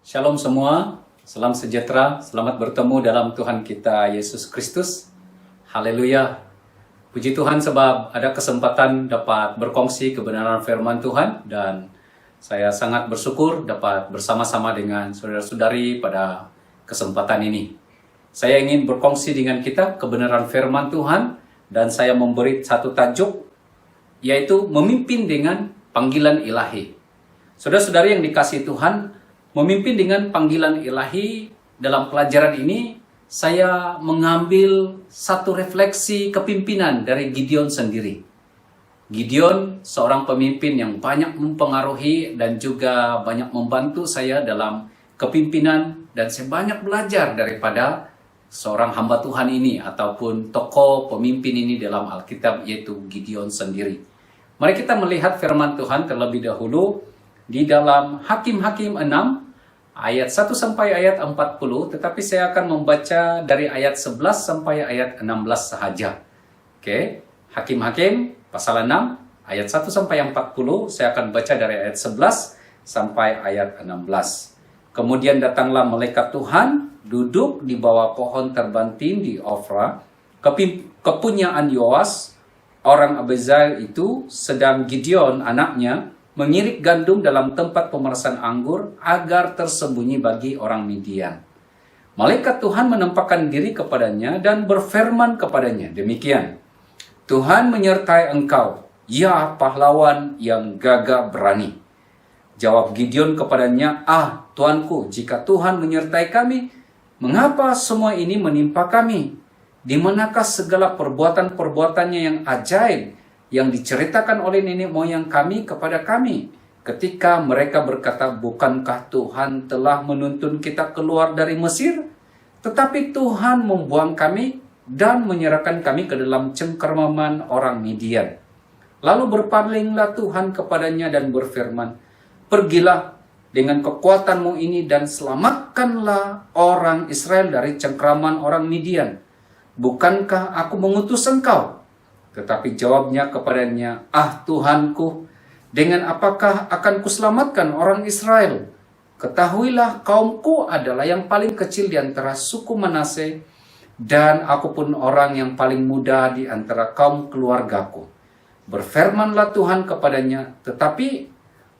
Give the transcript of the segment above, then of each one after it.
Shalom semua, salam sejahtera, selamat bertemu dalam Tuhan kita Yesus Kristus. Haleluya. Puji Tuhan sebab ada kesempatan dapat berkongsi kebenaran firman Tuhan dan saya sangat bersyukur dapat bersama-sama dengan saudara-saudari pada kesempatan ini. Saya ingin berkongsi dengan kita kebenaran firman Tuhan dan saya memberi satu tajuk yaitu memimpin dengan panggilan ilahi. Saudara-saudari yang dikasihi Tuhan, memimpin dengan panggilan ilahi dalam pelajaran ini, saya mengambil satu refleksi kepimpinan dari Gideon sendiri. Gideon seorang pemimpin yang banyak mempengaruhi dan juga banyak membantu saya dalam kepimpinan dan saya banyak belajar daripada seorang hamba Tuhan ini ataupun tokoh pemimpin ini dalam Alkitab yaitu Gideon sendiri. Mari kita melihat firman Tuhan terlebih dahulu di dalam Hakim-Hakim 6 ayat 1 sampai ayat 40, tetapi saya akan membaca dari ayat 11 sampai ayat 16 sahaja. Oke, Hakim-Hakim pasal 6 ayat 1 sampai 40, saya akan baca dari ayat 11 sampai ayat 16. Kemudian datanglah malaikat Tuhan duduk di bawah pohon terbantin di Ofra, kepunyaan Yoas, orang Abiezai itu, sedang Gideon anaknya mengirik gandum dalam tempat pemerasan anggur agar tersembunyi bagi orang Midian. Malaikat Tuhan menampakkan diri kepadanya dan berfirman kepadanya, demikian, Tuhan menyertai engkau, ya pahlawan yang gagah berani. Jawab Gideon kepadanya, Tuanku, jika Tuhan menyertai kami, mengapa semua ini menimpa kami? Di manakah segala perbuatan-perbuatannya yang ajaib yang diceritakan oleh nenek moyang kami kepada kami ketika mereka berkata, bukankah Tuhan telah menuntun kita keluar dari Mesir? Tetapi Tuhan membuang kami dan menyerahkan kami ke dalam cengkeraman orang Midian. Lalu berpalinglah Tuhan kepadanya dan berfirman, pergilah dengan kekuatanmu ini dan selamatkanlah orang Israel dari cengkeraman orang Midian. Bukankah aku mengutus engkau? Tetapi jawabnya kepadanya, Tuhanku, dengan apakah akan kuselamatkan orang Israel? Ketahuilah kaumku adalah yang paling kecil di antara suku Manase, dan aku pun orang yang paling muda di antara kaum keluargaku. Berfirmanlah Tuhan kepadanya, tetapi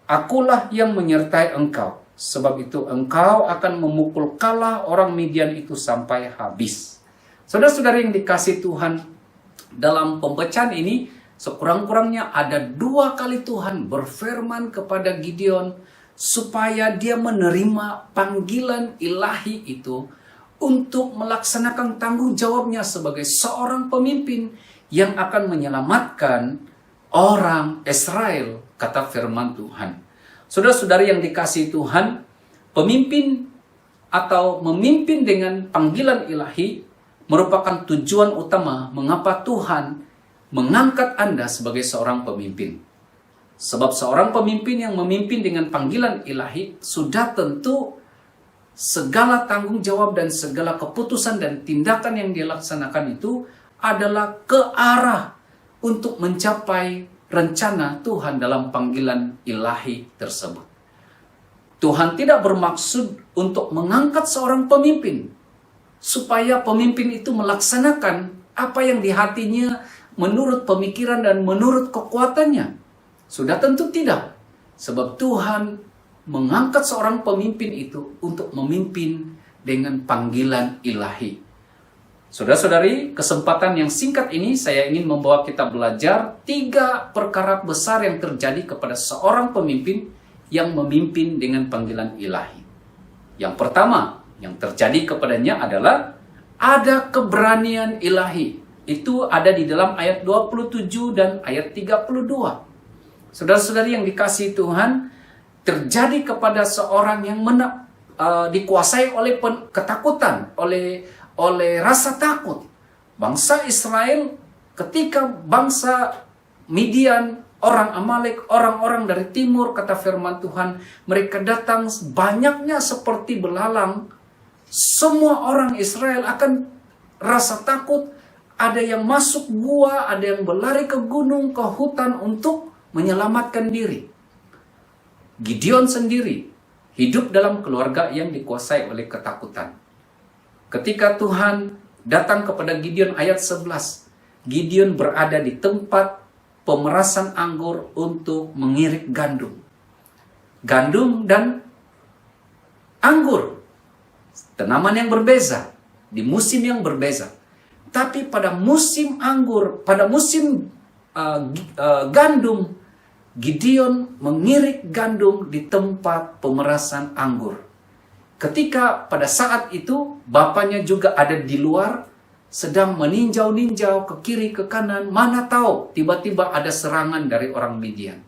akulah yang menyertai engkau, sebab itu engkau akan memukul kalah orang Midian itu sampai habis. Saudara-saudara yang dikasihi Tuhan, dalam pembacaan ini sekurang-kurangnya ada 2 kali Tuhan berfirman kepada Gideon supaya dia menerima panggilan ilahi itu untuk melaksanakan tanggung jawabnya sebagai seorang pemimpin yang akan menyelamatkan orang Israel, kata firman Tuhan. Saudara-saudari yang dikasihi Tuhan, pemimpin atau memimpin dengan panggilan ilahi merupakan tujuan utama mengapa Tuhan mengangkat Anda sebagai seorang pemimpin. Sebab seorang pemimpin yang memimpin dengan panggilan ilahi sudah tentu segala tanggung jawab dan segala keputusan dan tindakan yang dia laksanakan itu adalah ke arah untuk mencapai rencana Tuhan dalam panggilan ilahi tersebut. Tuhan tidak bermaksud untuk mengangkat seorang pemimpin supaya pemimpin itu melaksanakan apa yang di hatinya menurut pemikiran dan menurut kekuatannya. Sudah tentu tidak. Sebab Tuhan mengangkat seorang pemimpin itu untuk memimpin dengan panggilan ilahi. Saudara-saudari, kesempatan yang singkat ini saya ingin membawa kita belajar 3 perkara besar yang terjadi kepada seorang pemimpin yang memimpin dengan panggilan ilahi. Yang pertama, yang terjadi kepadanya adalah ada keberanian ilahi. Itu ada di dalam ayat 27 dan ayat 32. Saudara-saudari yang dikasihi Tuhan, terjadi kepada seorang yang dikuasai oleh ketakutan, oleh rasa takut. Bangsa Israel ketika bangsa Midian, orang Amalek, orang-orang dari timur, kata firman Tuhan, mereka datang banyaknya seperti belalang. Semua orang Israel akan rasa takut. Ada yang masuk gua, ada yang berlari ke gunung, ke hutan untuk menyelamatkan diri. Gideon sendiri hidup dalam keluarga yang dikuasai oleh ketakutan. Ketika Tuhan datang kepada Gideon ayat 11, Gideon berada di tempat pemerasan anggur untuk mengirik gandum. Gandum dan anggur, tanaman yang berbeza, di musim yang berbeza. Tapi pada musim anggur, pada musim gandum, Gideon mengirik gandum di tempat pemerasan anggur. Ketika pada saat itu bapaknya juga ada di luar, sedang meninjau-ninjau ke kiri ke kanan, mana tahu tiba-tiba ada serangan dari orang Midian.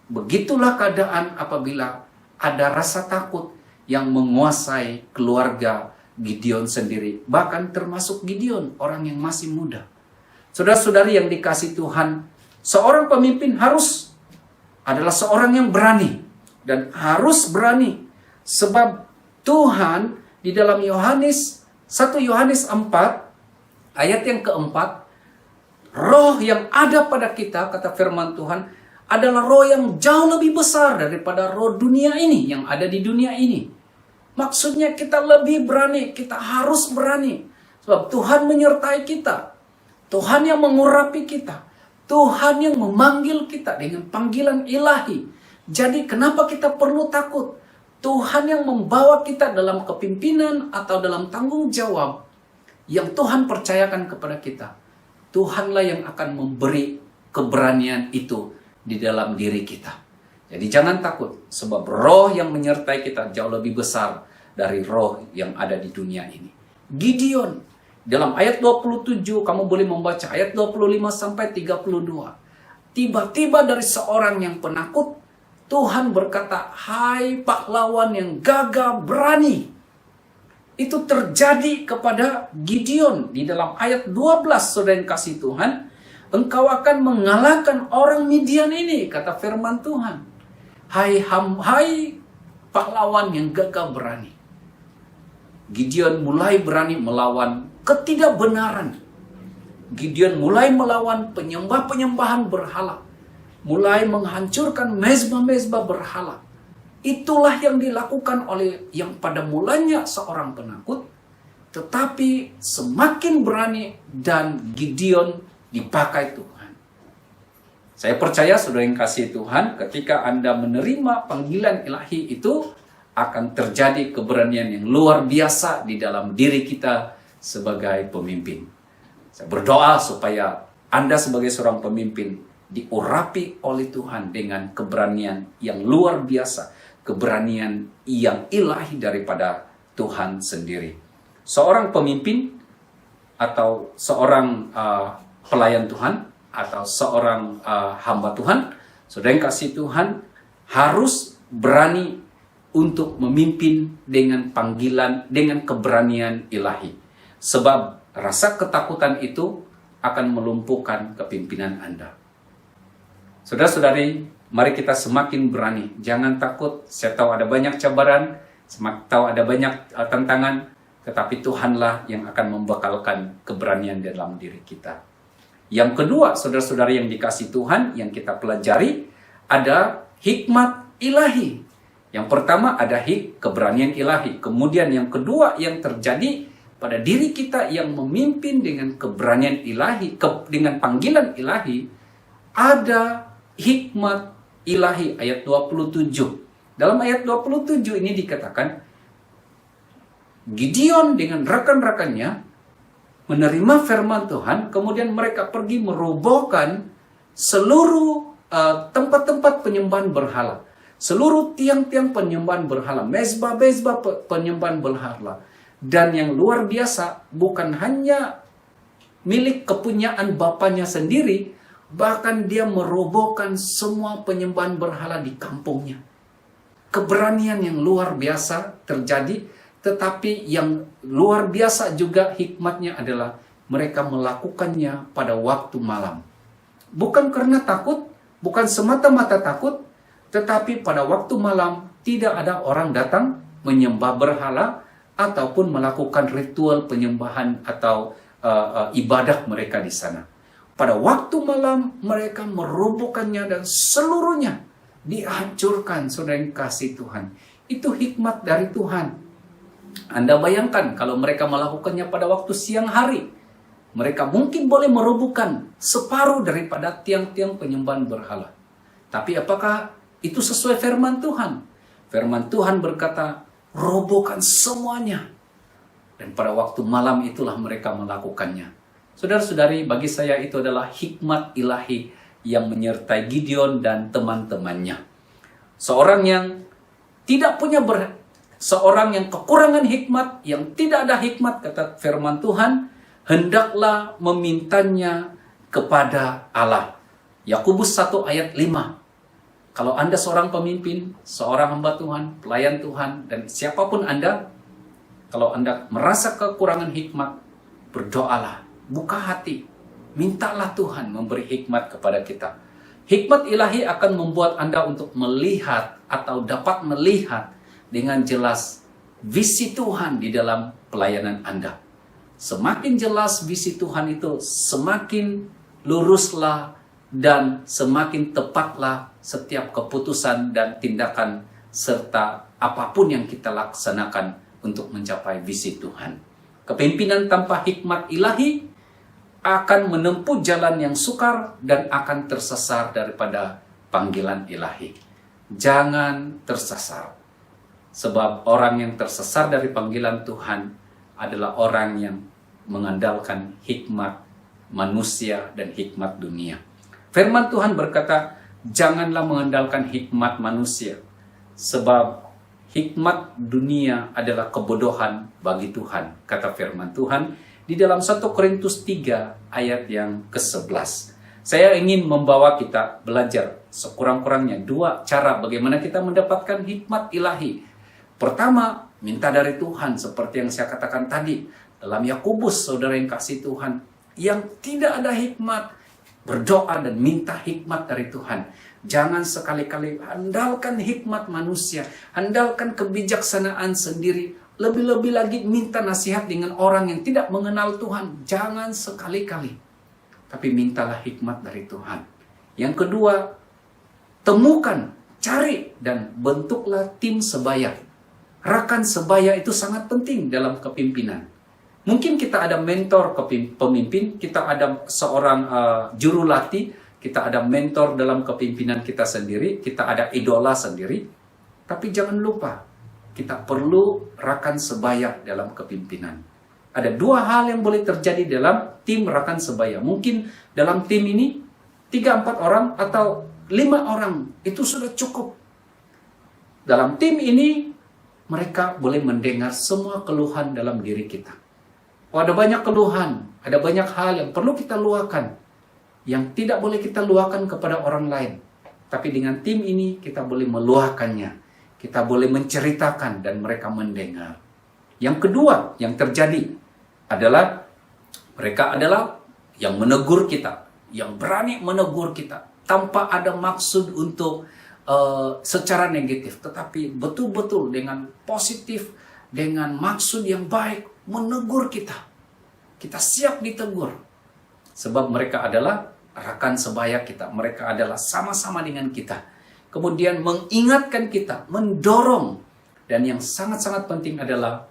Begitulah keadaan apabila ada rasa takut yang menguasai keluarga Gideon sendiri, bahkan termasuk Gideon, orang yang masih muda. Saudara-saudari yang dikasihi Tuhan, seorang pemimpin adalah seorang yang berani, dan harus berani, sebab Tuhan di dalam 1 Yohanes 4 ayat yang keempat, roh yang ada pada kita, kata firman Tuhan, adalah roh yang jauh lebih besar daripada roh dunia ini, yang ada di dunia ini. Maksudnya kita lebih berani, kita harus berani. Sebab Tuhan menyertai kita. Tuhan yang mengurapi kita. Tuhan yang memanggil kita dengan panggilan ilahi. Jadi kenapa kita perlu takut? Tuhan yang membawa kita dalam kepimpinan atau dalam tanggung jawab yang Tuhan percayakan kepada kita. Tuhanlah yang akan memberi keberanian itu di dalam diri kita. Jadi jangan takut, sebab roh yang menyertai kita jauh lebih besar dari roh yang ada di dunia ini. Gideon, dalam ayat 27, kamu boleh membaca ayat 25 sampai 32. Tiba-tiba dari seorang yang penakut, Tuhan berkata, hai pahlawan yang gagah berani. Itu terjadi kepada Gideon. Di dalam ayat 12, saudara yang kasih Tuhan, engkau akan mengalahkan orang Midian ini, kata firman Tuhan. Hai pahlawan yang gagah berani. Gideon mulai berani melawan ketidakbenaran. Gideon mulai melawan penyembah-penyembahan berhala. Mulai menghancurkan mezbah-mezbah berhala. Itulah yang dilakukan oleh yang pada mulanya seorang penakut, tetapi semakin berani dan Gideon dipakai Tuhan. Saya percaya saudara yang kasih Tuhan, ketika Anda menerima panggilan ilahi itu, akan terjadi keberanian yang luar biasa di dalam diri kita sebagai pemimpin. Saya berdoa supaya Anda sebagai seorang pemimpin diurapi oleh Tuhan dengan keberanian yang luar biasa, keberanian yang ilahi daripada Tuhan sendiri. Seorang pemimpin atau seorang pelayan Tuhan atau seorang hamba Tuhan, saudara yang kasih Tuhan, harus berani untuk memimpin dengan panggilan, dengan keberanian ilahi. Sebab rasa ketakutan itu akan melumpuhkan kepimpinan Anda. Saudara-saudari, mari kita semakin berani. Jangan takut. Saya tahu ada banyak cabaran, tahu ada banyak tantangan, tetapi Tuhanlah yang akan membekalkan keberanian dalam diri kita. Yang kedua, saudara-saudari yang dikasih Tuhan, yang kita pelajari, ada hikmat ilahi. Yang pertama ada keberanian ilahi. Kemudian yang kedua yang terjadi pada diri kita yang memimpin dengan keberanian ilahi, dengan panggilan ilahi, ada hikmat ilahi. Ayat 27. Dalam ayat 27 ini dikatakan, Gideon dengan rekan-rekannya menerima firman Tuhan, kemudian mereka pergi merobohkan seluruh tempat-tempat penyembahan berhala. Seluruh tiang-tiang penyembahan berhala, mezbah-mezbah penyembahan berhala. Dan yang luar biasa, bukan hanya milik kepunyaan bapaknya sendiri, bahkan dia merobohkan semua penyembahan berhala di kampungnya. Keberanian yang luar biasa terjadi, tetapi yang luar biasa juga hikmatnya adalah mereka melakukannya pada waktu malam. Bukan karena takut, bukan semata-mata takut, tetapi pada waktu malam tidak ada orang datang menyembah berhala ataupun melakukan ritual penyembahan atau ibadah mereka di sana. Pada waktu malam mereka merobohkannya dan seluruhnya dihancurkan, saudara yang kasih Tuhan. Itu hikmat dari Tuhan. Anda bayangkan kalau mereka melakukannya pada waktu siang hari, mereka mungkin boleh merobohkan separuh daripada tiang-tiang penyembahan berhala. Tapi apakah itu sesuai firman Tuhan? Firman Tuhan berkata, robohkan semuanya. Dan pada waktu malam itulah mereka melakukannya. Saudara-saudari, bagi saya itu adalah hikmat ilahi yang menyertai Gideon dan teman-temannya. Seorang yang seorang yang kekurangan hikmat, yang tidak ada hikmat, kata firman Tuhan, hendaklah memintanya kepada Allah. Yakobus 1 ayat 5. Kalau Anda seorang pemimpin, seorang hamba Tuhan, pelayan Tuhan, dan siapapun Anda, kalau Anda merasa kekurangan hikmat, berdoalah, buka hati, mintalah Tuhan memberi hikmat kepada kita. Hikmat ilahi akan membuat Anda untuk melihat atau dapat melihat dengan jelas visi Tuhan di dalam pelayanan Anda. Semakin jelas visi Tuhan itu, semakin luruslah dan semakin tepatlah setiap keputusan dan tindakan serta apapun yang kita laksanakan untuk mencapai visi Tuhan. Kepemimpinan tanpa hikmat ilahi akan menempuh jalan yang sukar dan akan tersesar daripada panggilan ilahi. Jangan tersesar. Sebab orang yang tersesar dari panggilan Tuhan adalah orang yang mengandalkan hikmat manusia dan hikmat dunia. Firman Tuhan berkata, janganlah mengandalkan hikmat manusia. Sebab hikmat dunia adalah kebodohan bagi Tuhan, kata firman Tuhan di dalam 1 Korintus 3 ayat yang ke-11. Saya ingin membawa kita belajar sekurang-kurangnya 2 cara bagaimana kita mendapatkan hikmat ilahi. Pertama, minta dari Tuhan seperti yang saya katakan tadi. Dalam Yakobus, saudara yang kasih Tuhan, yang tidak ada hikmat, berdoa dan minta hikmat dari Tuhan. Jangan sekali-kali andalkan hikmat manusia, andalkan kebijaksanaan sendiri. Lebih-lebih lagi minta nasihat dengan orang yang tidak mengenal Tuhan. Jangan sekali-kali. Tapi mintalah hikmat dari Tuhan. Yang kedua, temukan, cari, dan bentuklah tim sebaya. Rakan sebaya itu sangat penting dalam kepimpinan. Mungkin kita ada mentor pemimpin, kita ada seorang jurulatih, kita ada mentor dalam kepimpinan kita sendiri, kita ada idola sendiri. Tapi jangan lupa, kita perlu rakan sebaya dalam kepimpinan. Ada 2 hal yang boleh terjadi dalam tim rakan sebaya. Mungkin dalam tim ini 3-4 orang atau 5 orang, itu sudah cukup. Dalam tim ini, mereka boleh mendengar semua keluhan dalam diri kita. Oh, ada banyak keluhan, ada banyak hal yang perlu kita luahkan, yang tidak boleh kita luahkan kepada orang lain. Tapi dengan tim ini kita boleh meluahkannya, kita boleh menceritakan dan mereka mendengar. Yang kedua yang terjadi adalah mereka adalah yang menegur kita, yang berani menegur kita tanpa ada maksud untuk secara negatif, tetapi betul-betul dengan positif, dengan maksud yang baik, menegur kita. Kita siap ditegur. Sebab mereka adalah rakan sebaya kita. Mereka adalah sama-sama dengan kita. Kemudian mengingatkan kita, mendorong. Dan yang sangat-sangat penting adalah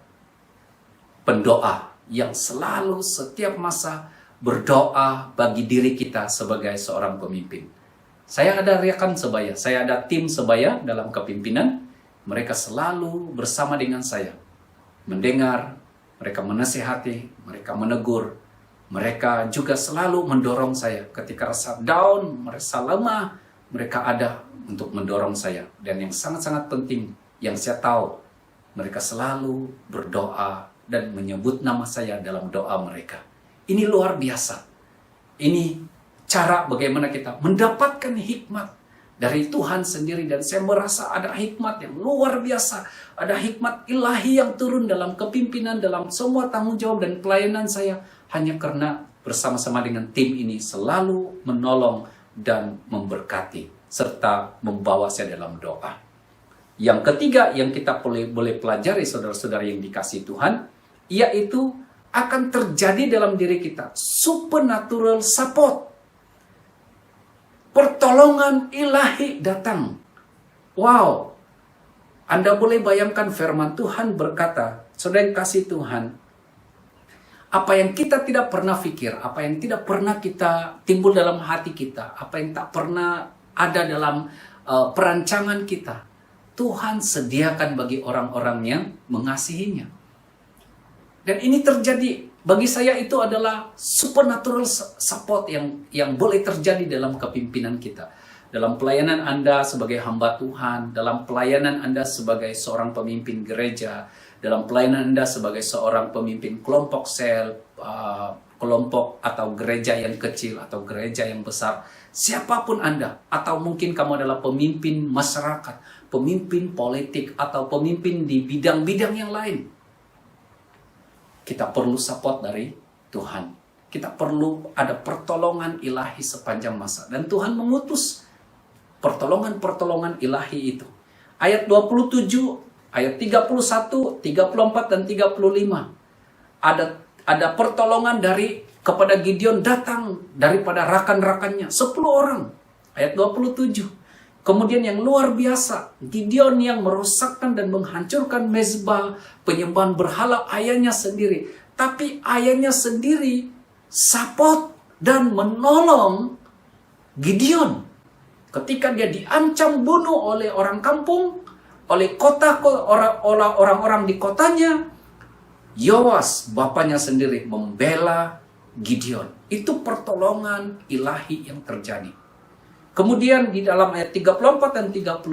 pendoa. Yang selalu setiap masa berdoa bagi diri kita sebagai seorang pemimpin. Saya ada rekan sebaya, saya ada tim sebaya dalam kepimpinan. Mereka selalu bersama dengan saya. Mendengar, mereka menasihati, mereka menegur. Mereka juga selalu mendorong saya. Ketika rasa down, merasa lemah, mereka ada untuk mendorong saya. Dan yang sangat-sangat penting, yang saya tahu, mereka selalu berdoa dan menyebut nama saya dalam doa mereka. Ini luar biasa. Ini cara bagaimana kita mendapatkan hikmat dari Tuhan sendiri. Dan saya merasa ada hikmat yang luar biasa. Ada hikmat ilahi yang turun dalam kepimpinan, dalam semua tanggung jawab dan pelayanan saya. Hanya karena bersama-sama dengan tim ini selalu menolong dan memberkati. Serta membawa saya dalam doa. Yang ketiga yang kita boleh pelajari saudara-saudara yang dikasihi Tuhan. Yaitu akan terjadi dalam diri kita supernatural support. Pertolongan ilahi datang. Wow. Anda boleh bayangkan firman Tuhan berkata, saudara yang kasih Tuhan, apa yang kita tidak pernah pikir, apa yang tidak pernah kita timbul dalam hati kita, apa yang tak pernah ada dalam perancangan kita, Tuhan sediakan bagi orang-orang yang mengasihinya. Dan ini terjadi, bagi saya itu adalah supernatural support yang boleh terjadi dalam kepimpinan kita. Dalam pelayanan Anda sebagai hamba Tuhan, dalam pelayanan Anda sebagai seorang pemimpin gereja, dalam pelayanan Anda sebagai seorang pemimpin kelompok sel, kelompok atau gereja yang kecil atau gereja yang besar, siapapun Anda, atau mungkin kamu adalah pemimpin masyarakat, pemimpin politik, atau pemimpin di bidang-bidang yang lain, kita perlu support dari Tuhan. Kita perlu ada pertolongan ilahi sepanjang masa. Dan Tuhan mengutus pertolongan-pertolongan ilahi itu. Ayat 27, ayat 31, 34, dan 35. Ada pertolongan kepada Gideon datang daripada rakan-rakannya. 10 orang. Ayat 27. Kemudian yang luar biasa, Gideon yang merosakkan dan menghancurkan mezbah penyembahan berhala ayahnya sendiri. Tapi ayahnya sendiri support dan menolong Gideon. Ketika dia diancam bunuh oleh orang kampung, oleh orang-orang di kotanya, Yoas, bapaknya sendiri, membela Gideon. Itu pertolongan ilahi yang terjadi. Kemudian di dalam ayat 34 dan 35,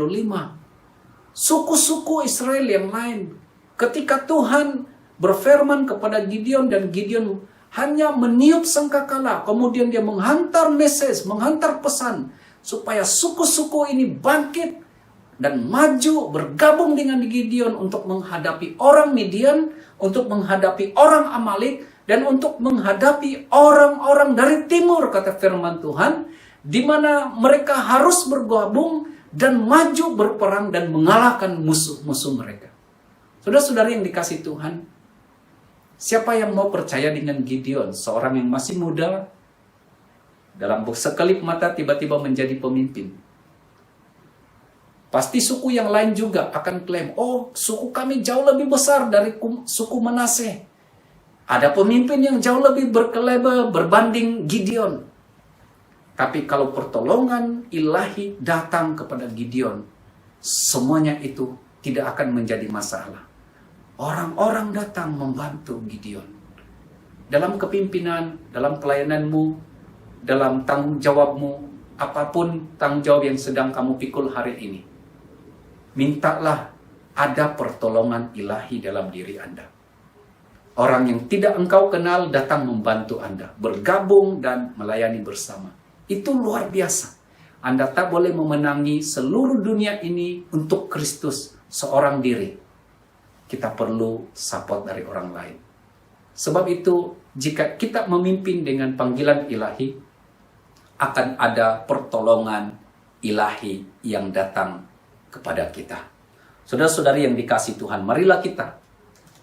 suku-suku Israel yang lain, ketika Tuhan berfirman kepada Gideon dan Gideon hanya meniup sangkakala, kemudian dia menghantar message, menghantar pesan, supaya suku-suku ini bangkit dan maju bergabung dengan Gideon untuk menghadapi orang Midian, untuk menghadapi orang Amalek, dan untuk menghadapi orang-orang dari timur, kata firman Tuhan, di mana mereka harus bergabung dan maju berperang dan mengalahkan musuh-musuh mereka. Saudara-saudari yang dikasih Tuhan, siapa yang mau percaya dengan Gideon, seorang yang masih muda, dalam sekelip mata tiba-tiba menjadi pemimpin? Pasti suku yang lain juga akan klaim, oh suku kami jauh lebih besar dari suku Manase. Ada pemimpin yang jauh lebih berkelebat berbanding Gideon. Tapi kalau pertolongan ilahi datang kepada Gideon, semuanya itu tidak akan menjadi masalah. Orang-orang datang membantu Gideon. Dalam kepimpinan, dalam pelayananmu, dalam tanggung jawabmu, apapun tanggung jawab yang sedang kamu pikul hari ini, mintalah ada pertolongan ilahi dalam diri Anda. Orang yang tidak engkau kenal datang membantu Anda, bergabung dan melayani bersama. Itu luar biasa. Anda tak boleh memenangi seluruh dunia ini untuk Kristus seorang diri. Kita perlu support dari orang lain. Sebab itu, jika kita memimpin dengan panggilan ilahi, akan ada pertolongan ilahi yang datang kepada kita. Saudara-saudari yang dikasih Tuhan, marilah kita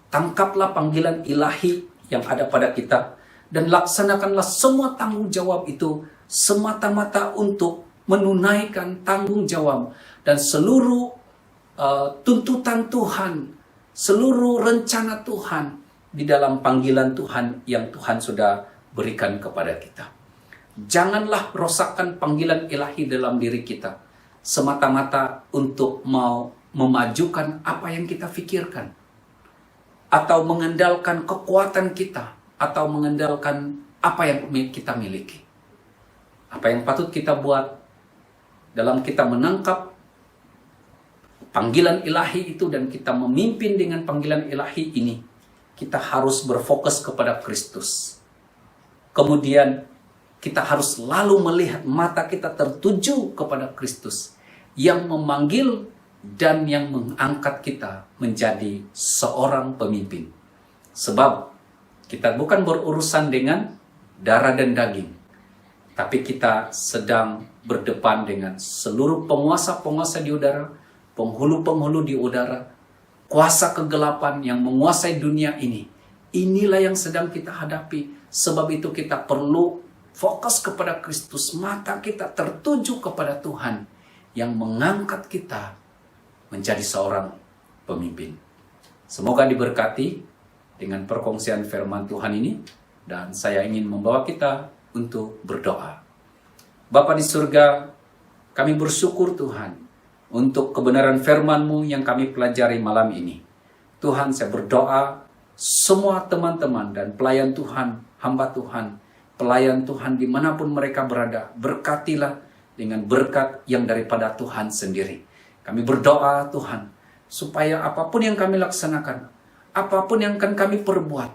tangkaplah panggilan ilahi yang ada pada kita dan laksanakanlah semua tanggung jawab itu semata-mata untuk menunaikan tanggung jawab dan seluruh tuntutan Tuhan, seluruh rencana Tuhan di dalam panggilan Tuhan yang Tuhan sudah berikan kepada kita. Janganlah rosakkan panggilan ilahi dalam diri kita semata-mata untuk mau memajukan apa yang kita pikirkan, atau mengandalkan kekuatan kita, atau mengandalkan apa yang kita miliki. Apa yang patut kita buat dalam kita menangkap panggilan ilahi itu dan kita memimpin dengan panggilan ilahi ini, kita harus berfokus kepada Kristus. Kemudian kita harus selalu melihat mata kita tertuju kepada Kristus yang memanggil dan yang mengangkat kita menjadi seorang pemimpin. Sebab kita bukan berurusan dengan darah dan daging, tapi kita sedang berdepan dengan seluruh penguasa-penguasa di udara, penghulu-penghulu di udara, kuasa kegelapan yang menguasai dunia ini. Inilah yang sedang kita hadapi. Sebab itu kita perlu fokus kepada Kristus. Mata kita tertuju kepada Tuhan yang mengangkat kita menjadi seorang pemimpin. Semoga diberkati dengan perkongsian firman Tuhan ini, dan saya ingin membawa kita untuk berdoa. Bapa di surga, kami bersyukur Tuhan untuk kebenaran firman-Mu yang kami pelajari malam ini. Tuhan, saya berdoa semua teman-teman dan pelayan Tuhan, hamba Tuhan, pelayan Tuhan dimanapun mereka berada, berkatilah dengan berkat yang daripada Tuhan sendiri. Kami berdoa Tuhan, supaya apapun yang kami laksanakan, apapun yang akan kami perbuat,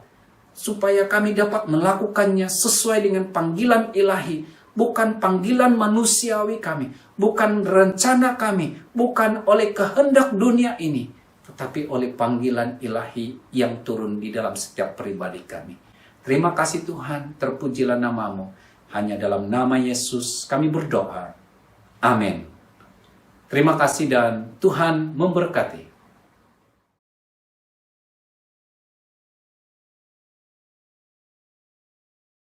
supaya kami dapat melakukannya sesuai dengan panggilan ilahi, bukan panggilan manusiawi kami, bukan rencana kami, bukan oleh kehendak dunia ini, tetapi oleh panggilan ilahi yang turun di dalam setiap pribadi kami. Terima kasih Tuhan, terpujilah nama-Mu. Hanya dalam nama Yesus kami berdoa. Amin. Terima kasih dan Tuhan memberkati.